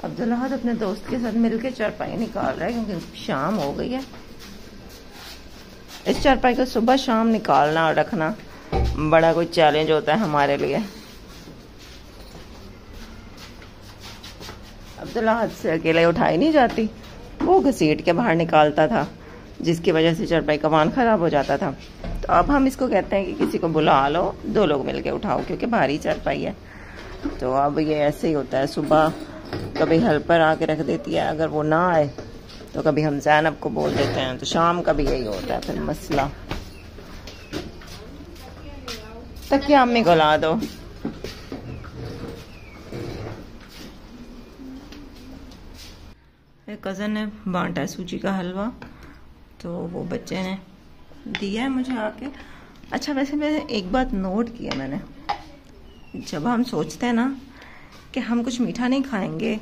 अब्दुल्ला अपने दोस्त के साथ मिलके चारपाई निकाल रहा है क्योंकि शाम हो गई है। इस चारपाई को सुबह शाम निकालना और रखना बड़ा कोई चैलेंज होता है हमारे लिए। अब्दुल्ला से अकेले उठाई नहीं जाती, वो घसीट के बाहर निकालता था, जिसकी वजह से चारपाई का वान खराब हो जाता था। तो अब हम इसको कहते हैं कि किसी को बुला लो, 2 लोग मिलके उठाओ, क्योंकि भारी चारपाई है। तो अब ये ऐसे ही होता है, सुबह कभी हेल्पर आके रख देती है, अगर वो ना आए तो कभी हम ज़ैनब को बोल देते हैं, तो शाम का भी यही होता है फिर मसला। तकिया अम्मी को ला दो। कज़न ने बांटा है सूजी का हलवा, तो वो बच्चे ने दिया है मुझे आके। अच्छा, वैसे मैं एक बात नोट किया मैंने, जब हम सोचते हैं ना कि हम कुछ मीठा नहीं खाएंगे,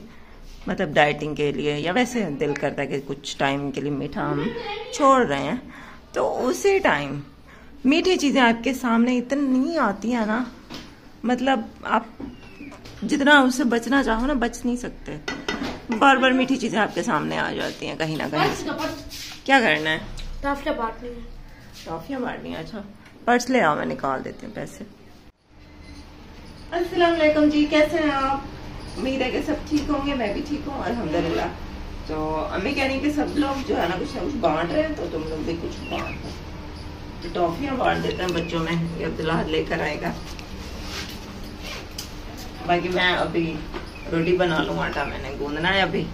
मतलब डाइटिंग के लिए, या वैसे दिल करता है कि कुछ टाइम के लिए मीठा हम छोड़ रहे हैं, तो उसी टाइम मीठी चीज़ें आपके सामने इतनी आती हैं ना, मतलब आप जितना उससे बचना चाहो ना, बच नहीं सकते। बार बार मीठी चीज़ें आपके सामने आ जाती हैं कहीं ना कहीं से। क्या करना है? टॉफियाँ बांटनी है। टॉफियाँ बांटनी है? अच्छा, पर्स ले आओ, मैं निकाल देती हूँ पैसे। अस्सलाम वालेकुम जी, कैसे हैं आप? उम्मीद है कि सब ठीक होंगे, मैं भी ठीक हूँ अल्हम्दुलिल्लाह। तो अम्मी कह रही कि सब लोग जो है ना कुछ बांट रहे हैं, तो तुम लोग भी कुछ बांटो। तो टॉफियाँ बांट देते हैं बच्चों में, ये अब्दुल्ला लेकर आएगा। बाकी मैं अभी रोटी बना लूँ, आटा मैंने गूंदना है अभी।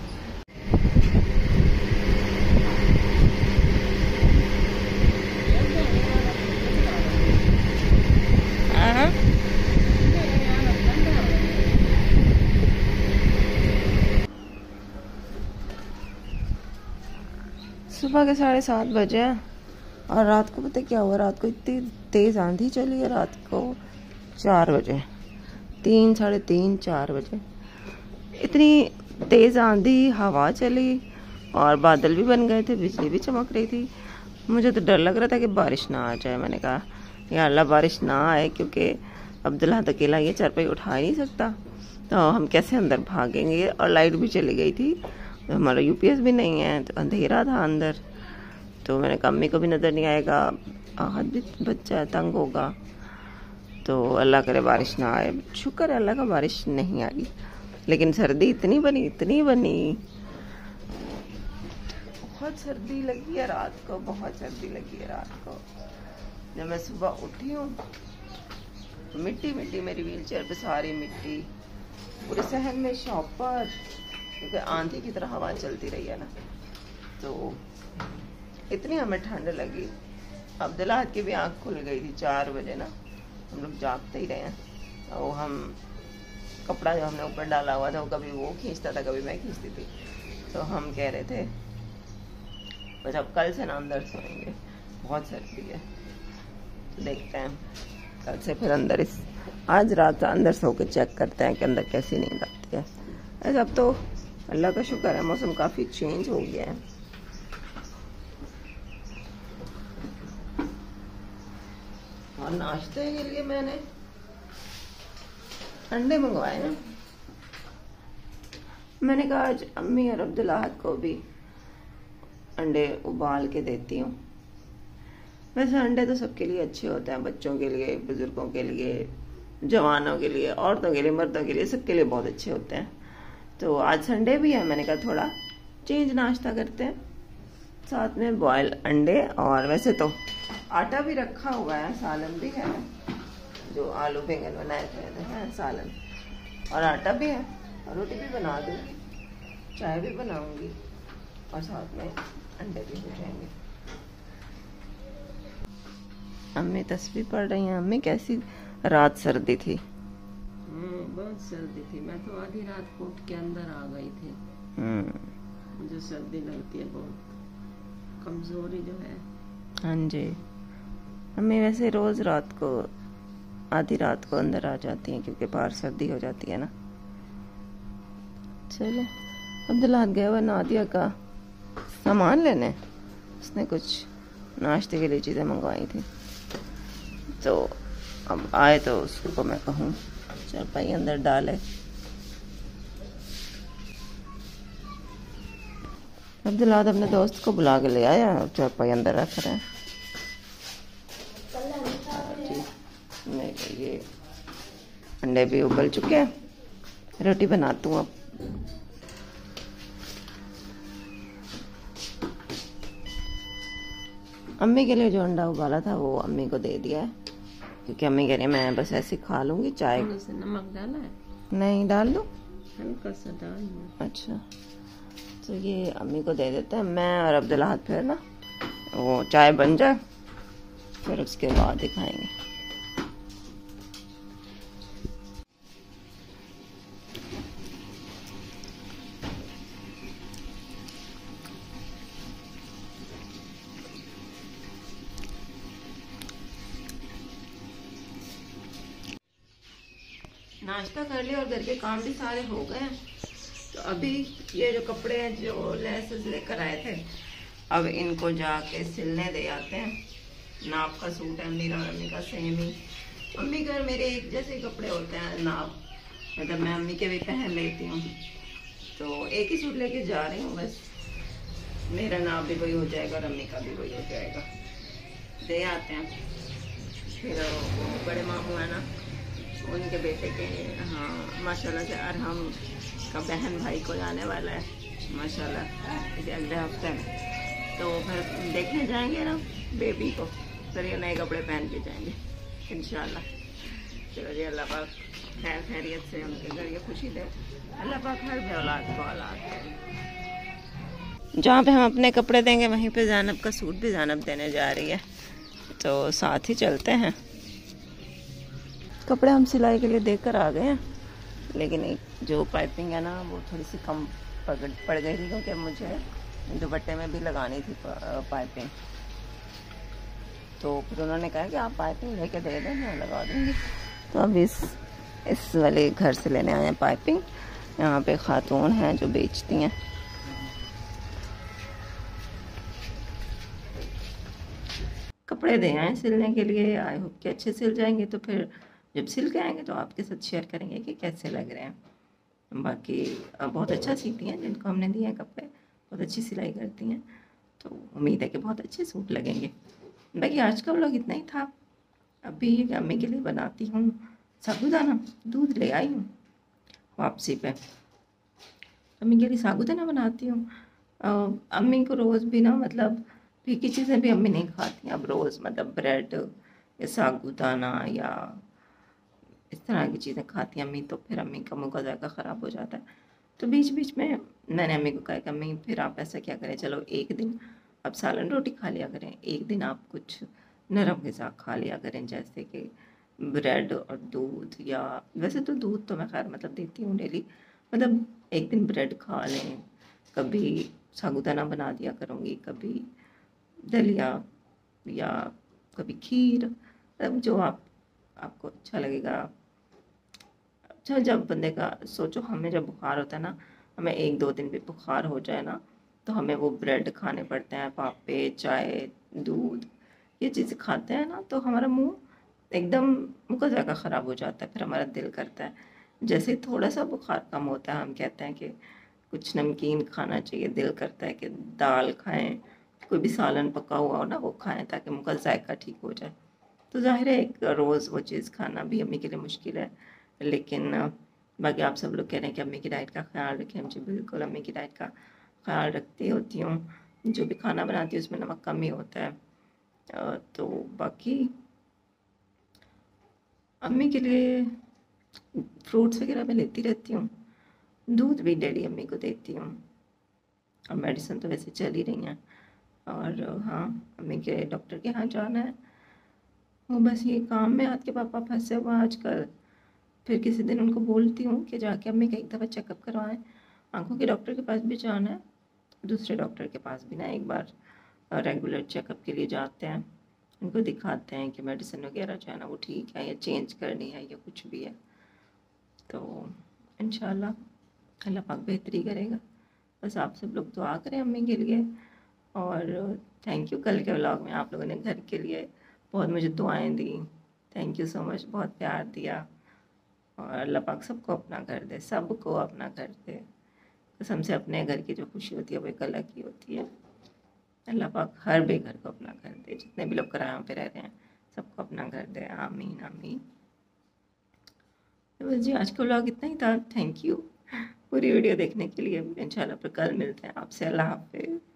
सुबह के 7:30 बजे हैं और रात को पता क्या हुआ? रात को इतनी तेज आंधी चली है, रात को 4 बजे, 3, साढ़े 3, 4 बजे इतनी तेज आंधी, हवा चली और बादल भी बन गए थे, बिजली भी चमक रही थी। मुझे तो डर लग रहा था कि बारिश ना आ जाए। मैंने कहा या अल्लाह बारिश ना आए, क्योंकि अब्दुल्ला अकेला ये चारपाई उठा ही नहीं सकता, तो हम कैसे अंदर भागेंगे। और लाइट भी चली गई थी, तो हमारा यूपीएस भी नहीं है, तो अंधेरा था अंदर। तो मैंने कहा अम्मी को भी नज़र नहीं आएगा, आहत भी बच्चा है, तंग होगा। तो अल्लाह करे बारिश ना आए। शुक्र है अल्लाह का बारिश नहीं आई, लेकिन सर्दी इतनी बनी, इतनी बनी, बहुत सर्दी लगी है रात को, बहुत सर्दी लगी है रात को। जब मैं सुबह उठी हूँ, मिट्टी मिट्टी, मेरी व्हीलचेयर पे सारी मिट्टी, पूरे शहर में शॉप पर, क्योंकि आंधी की तरह हवा चलती रही है ना, तो इतनी हमें ठंड लगी। अब्दुल्ला की भी आँख खुल गई थी 4 बजे ना, हम लोग जागते ही रहे हैं। तो हम कपड़ा जो हमने ऊपर डाला हुआ था, वो कभी वो खींचता था, कभी मैं खींचती थी। तो हम कह रहे थे बस अब कल से ना अंदर सोएंगे, बहुत सर्दी है। तो देखते हैं कल से फिर अंदर, आज रात अंदर सो के चेक करते हैं कि अंदर कैसी नींद आती है। ऐसा अब तो अल्लाह का शुक्र है, मौसम काफ़ी चेंज हो गया है। और नाश्ते के लिए मैंने अंडे मंगवाए ना, मैंने कहा आज अम्मी और अब्दुल्ला को भी अंडे उबाल के देती हूँ। वैसे अंडे तो सबके लिए अच्छे होते हैं, बच्चों के लिए, बुजुर्गों के लिए, जवानों के लिए, औरतों के लिए, मर्दों के लिए, सबके लिए बहुत अच्छे होते हैं। तो आज संडे भी है, मैंने कहा थोड़ा चेंज नाश्ता करते हैं, साथ में बॉयल अंडे। और वैसे तो आटा भी रखा हुआ है, सालन भी है, जो आलू बैंगन बनाए थे हैं सालन, और आटा भी है, और रोटी भी बना दूँगी, चाय भी बनाऊंगी, और साथ में अंडे भी हो जाएंगे। अम्मी तस्बीह पढ़ रही हैं। अम्मी कैसी रात सर्दी थी? बहुत सर्दी थी, मैं तो आधी रात को उठ के अंदर आ गई थी। मुझे सर्दी लगती है बहुत, कमजोरी जो है। हाँ जी, अम्मी वैसे रोज रात को, आधी रात को अंदर आ जाती हैं, क्योंकि बाहर सर्दी हो जाती है ना। चलो, अब्दुल्ला गया हुआ नादिया का सामान लेने, उसने कुछ नाश्ते के लिए चीज़ें मंगवाई थी, तो अब आए तो उसको मैं कहूँ चारपाई अंदर डाले। अब्दुल्लाद अपने दोस्त को बुला के ले आया, चारपाई अंदर रख रहे हैं। नहीं, ये अंडे भी उबल चुके हैं, रोटी बनाती हूँ अब। अम्मी के लिए जो अंडा उबाला था वो अम्मी को दे दिया है, क्योंकि अम्मी कह रही है मैं बस ऐसे खा लूंगी। चाय नमक डाला है? नहीं, डाल दो, हल्का सा डाल। अच्छा, तो ये अम्मी को दे देते हैं। मैं और अब्दुल्लाह फिर ना वो चाय बन जाए फिर उसके बाद दिखाएंगे। नाश्ता कर लिया और घर के काम भी सारे हो गए हैं। तो अभी ये जो कपड़े हैं जो लेसेस लेकर आए थे, अब इनको जाके सिलने दे आते हैं। नाप का सूट है मेरा और अम्मी का सेम ही। अम्मी घर मेरे एक जैसे कपड़े होते हैं नाप, मतलब मैं अम्मी के भी पहन लेती हूँ, तो एक ही सूट लेके जा रही हूँ बस। मेरा नाप भी वही हो जाएगा और अम्मी का भी वही हो जाएगा। दे आते हैं। फिर बड़े मामू है ना, उनके बेटे के हाँ माशाल्लाह से अरहम का बहन भाई को जाने वाला है माशाल्लाह इसे अगले हफ्ते में, तो फिर देखने जाएंगे ना बेबी को, फिर ये नए कपड़े पहन के जाएंगे इंशाल्लाह। चलो जी, अल्लाह पाक खैर खैरियत से उनके घर ये खुशी दे। अल्लाह पाक हर भी औलाद को औलाद दे। जहाँ पे हम अपने कपड़े देंगे वहीं पे ज़ैनब का सूट भी ज़ैनब देने जा रही है, तो साथ ही चलते हैं। कपड़े हम सिलाई के लिए देकर आ गए हैं, लेकिन एक जो पाइपिंग है ना वो थोड़ी सी कम पड़ गई थी, क्योंकि मुझे दुपट्टे में भी लगानी थी पाइपिंग। तो फिर उन्होंने कहा कि आप पाइपिंग लेके दे दें, मैं लगा दूँगी। तो अब इस वाले घर से लेने आए हैं पाइपिंग। यहाँ पे खातून हैं जो बेचती हैं। कपड़े दे आए सिलने के लिए, आई होप कि अच्छे सिल जाएंगे। तो फिर जब सिल के आएंगे तो आपके साथ शेयर करेंगे कि कैसे लग रहे हैं। बाकी बहुत अच्छा सीती हैं जिनको हमने दिए हैं कपड़े, बहुत अच्छी सिलाई करती हैं, तो उम्मीद है कि बहुत अच्छे सूट लगेंगे। बाकी आज का व्लॉग इतना ही था। अभी अम्मी के लिए बनाती हूँ साबूदाना, दूध ले आई हूँ वापसी पे, अम्मी के लिए साबूदाना बनाती हूँ। अम्मी को रोज़ भी ना मतलब फीकी चीज़ें भी अम्मी नहीं खाती, अब रोज़ मतलब ब्रेड या साबूदाना या इस तरह की चीज़ें खाती हैं अम्मी, तो फिर अम्मी का मुँह का जायका ख़राब हो जाता है। तो बीच बीच में मैंने अम्मी को कहा कि अम्मी फिर आप ऐसा क्या करें, चलो एक दिन आप सालन रोटी खा लिया करें, एक दिन आप कुछ नरम ग़िज़ा खा लिया करें, जैसे कि ब्रेड और दूध। या वैसे तो दूध तो मैं खैर मतलब देती हूँ डेली, मतलब एक दिन ब्रेड खा लें, कभी साबूदाना बना दिया करूँगी, कभी दलिया या कभी खीर, मतलब जो आपको अच्छा लगेगा। अच्छा, जब बंदे का सोचो, हमें जब बुखार होता है ना, हमें 1-2 दिन भी बुखार हो जाए ना, तो हमें वो ब्रेड खाने पड़ते हैं, पापे, चाय, दूध, ये चीज़ें खाते हैं ना, तो हमारा मुंह एकदम मुँह का जायका ख़राब हो जाता है। फिर हमारा दिल करता है, जैसे थोड़ा सा बुखार कम होता है, हम कहते हैं कि कुछ नमकीन खाना चाहिए, दिल करता है कि दाल खाएं, कोई भी सालन पका हुआ हो ना वो खाएं, ताकि मुँह का जायका ठीक हो जाए। तो ज़ाहिर है एक रोज़ वो चीज़ खाना भी अम्मी के लिए मुश्किल है, लेकिन बाकी आप सब लोग कह रहे हैं कि अम्मी की डाइट का ख्याल रखें। मुझे बिल्कुल अम्मी की डाइट का ख्याल रखती होती हूँ, जो भी खाना बनाती हूँ उसमें नमक कम ही होता है। तो बाकी अम्मी के लिए फ्रूट्स वगैरह मैं लेती रहती हूँ, दूध भी डेली अम्मी को देती हूँ, और मेडिसिन तो वैसे चल ही रही हैं। और हाँ, अम्मी के डॉक्टर के यहाँ जाना है, वो बस ये काम में आज के पापा फंसे हुआ आजकल। फिर किसी दिन उनको बोलती हूँ कि जाके अम्मी का एक दफ़ा चेकअप करवाएं, आंखों के डॉक्टर के पास भी जाना है, दूसरे डॉक्टर के पास भी ना एक बार रेगुलर चेकअप के लिए जाते हैं, उनको दिखाते हैं कि मेडिसिन वगैरह जो है ना वो ठीक है या चेंज करनी है या कुछ भी है। तो इंशाल्लाह अल्लाह पाक बेहतरी करेगा। बस आप सब लोग दुआ करें अम्मी के लिए। और थैंक यू, कल के व्लॉग में आप लोगों ने घर के लिए बहुत मुझे दुआएं दी, थैंक यू सो मच, बहुत प्यार दिया। और अल्लाह पाक सबको अपना घर दे, सबको अपना घर दे। कसम से अपने घर की जो खुशी होती है वो एक अलग ही होती है। अल्लाह पाक हर बेघर को अपना घर दे, जितने भी लोग किरायों पे रह रहे हैं सबको अपना घर दे, आमीन आमीन। तो बस जी आज का व्लॉग इतना ही था। थैंक यू पूरी वीडियो देखने के लिए। इंशाल्लाह फिर कल मिलते हैं आपसे। अल्लाह हाफिज़।